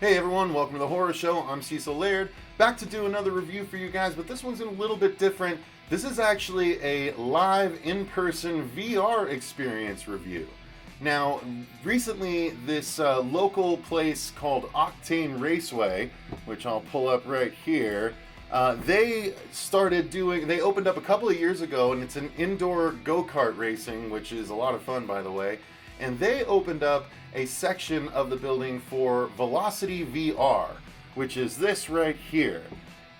Hey everyone, welcome to the Horror Show. I'm Cecil Laird, back to do another review for you guys, but this one's a little bit different. This is actually a live in-person VR experience review. Now, recently this local place called Octane Raceway, which I'll pull up right here, they opened up a couple of years ago, and it's an indoor go-kart racing, which is a lot of fun, by the way. And they opened up a section of the building for Velocity VR, which is this right here.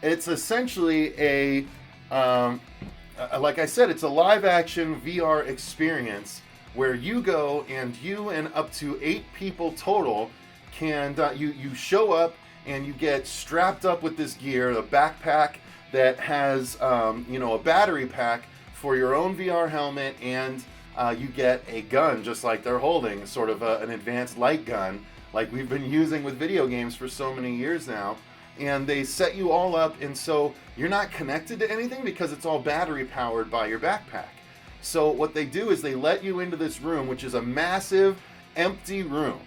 It's essentially like I said, it's a live-action VR experience where you go and you and up to 8 people total can you show up and you get strapped up with this gear, a backpack that has a battery pack for your own VR helmet, and you get a gun just like they're holding, sort of an advanced light gun like we've been using with video games for so many years now. And they set you all up, and so you're not connected to anything because it's all battery powered by your backpack. So what they do is they let you into this room, which is a massive empty room,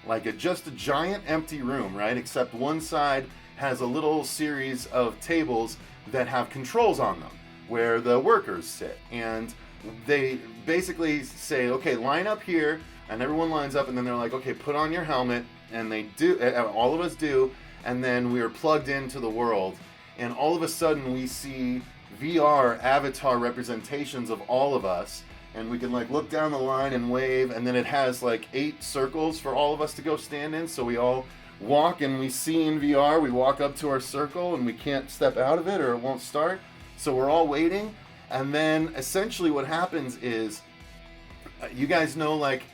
like just a giant empty room, right? Except one side has a little series of tables that have controls on them where the workers sit, and they basically say, okay, line up here, and everyone lines up, and then they're like, okay, put on your helmet, and they do, all of us do, and then we are plugged into the world, and all of a sudden we see VR avatar representations of all of us, and we can like look down the line and wave, and then it has like 8 circles for all of us to go stand in, so we all walk and we see in VR, we walk up to our circle and we can't step out of it or it won't start, so we're all waiting. And then essentially what happens is, you guys know, like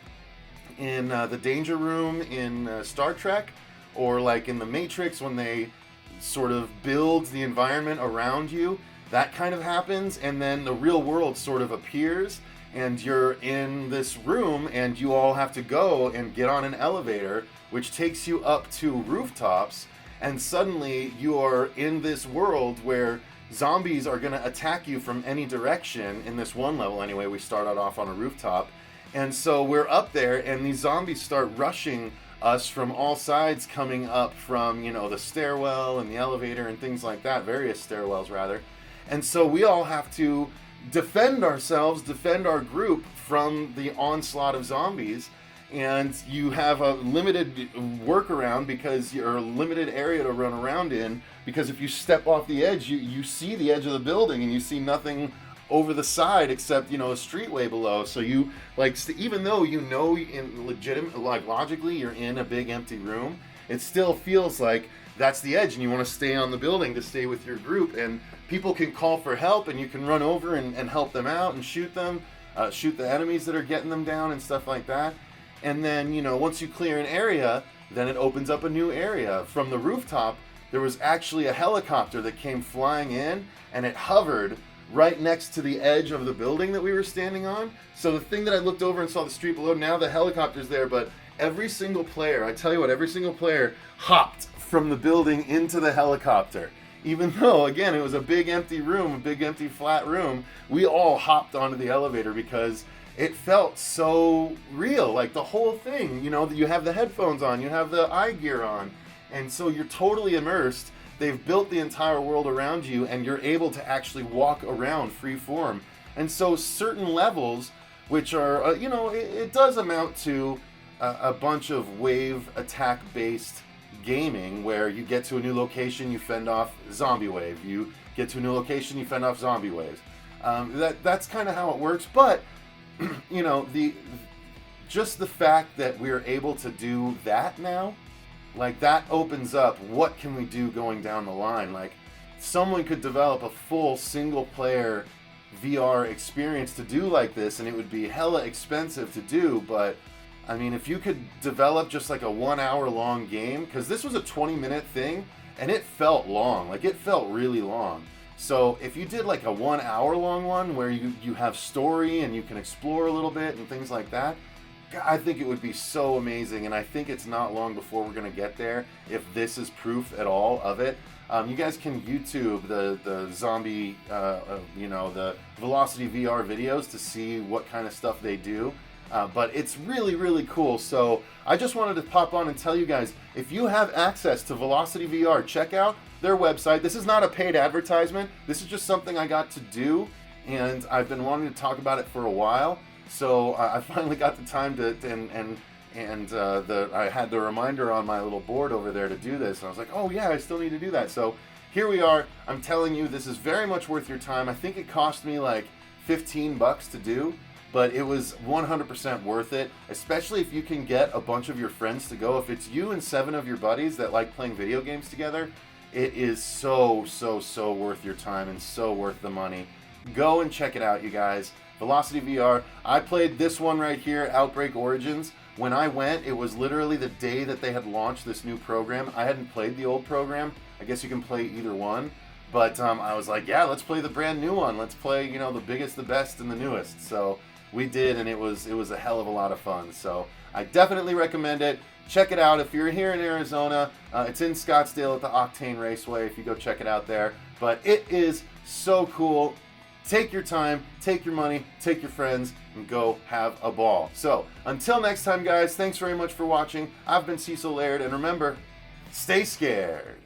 in the Danger Room in Star Trek, or like in the Matrix when they sort of build the environment around you, that kind of happens, and then the real world sort of appears, and you're in this room, and you all have to go and get on an elevator, which takes you up to rooftops, and suddenly you are in this world where zombies are going to attack you from any direction. In this one level anyway, we started off on a rooftop, and so we're up there, and these zombies start rushing us from all sides, coming up from, the stairwell and the elevator and things like that, various stairwells rather. And so we all have to defend ourselves, defend our group from the onslaught of zombies, and you have a limited workaround because you're a limited area to run around in, because if you step off the edge, you see the edge of the building and you see nothing over the side except, a streetway below. So you, even though logically you're in a big empty room, it still feels like that's the edge, and you want to stay on the building to stay with your group, and people can call for help, and you can run over and help them out and shoot them, shoot the enemies that are getting them down and stuff like that. And then, once you clear an area, then it opens up a new area. From the rooftop, there was actually a helicopter that came flying in, and it hovered right next to the edge of the building that we were standing on. So the thing that I looked over and saw the street below, now the helicopter's there, but every single player, I tell you what, every single player hopped from the building into the helicopter. Even though, again, it was a big empty room, a big empty flat room, we all hopped onto the elevator because it felt so real, like the whole thing, you have the headphones on, you have the eye gear on, and so you're totally immersed. They've built the entire world around you, and you're able to actually walk around free form. And so certain levels, which are, it does amount to a bunch of wave attack based gaming, where you get to a new location, you fend off zombie wave, you get to a new location, you fend off zombie waves. That's kind of how it works, but just the fact that we're able to do that now, like that opens up what can we do going down the line. Like someone could develop a full single player VR experience to do like this, and it would be hella expensive to do, but I mean, if you could develop just like a 1 hour long game, because this was a 20-minute thing and it felt long, like it felt really long. So if you did like a 1 hour long one where you have story and you can explore a little bit and things like that, I think it would be so amazing, and I think it's not long before we're going to get there, if this is proof at all of it. You guys can YouTube the zombie, the Velocity VR videos to see what kind of stuff they do. But it's really, really cool. So I just wanted to pop on and tell you guys, if you have access to Velocity VR, check out their website. This is not a paid advertisement. This is just something I got to do, and I've been wanting to talk about it for a while. So I finally got the time to, I had the reminder on my little board over there to do this, and I was like, oh yeah, I still need to do that. So here we are. I'm telling you, this is very much worth your time. I think it cost me like $15 to do, but it was 100% worth it, especially if you can get a bunch of your friends to go. If it's you and 7 of your buddies that like playing video games together, it is so worth your time and so worth the money. Go and check it out, you guys. Velocity VR. I played this one right here, Outbreak Origins. When I went, it was literally the day that they had launched this new program. I hadn't played the old program. I guess you can play either one. But I was like, yeah, let's play the brand new one. Let's play, you know, the biggest, the best, and the newest. So we did, and it was a hell of a lot of fun. So I definitely recommend it. Check it out if you're here in Arizona. It's in Scottsdale at the Octane Raceway if you go check it out there. But it is so cool. Take your time, take your money, take your friends, and go have a ball. So until next time, guys, thanks very much for watching. I've been Cecil Laird, and remember, stay scared.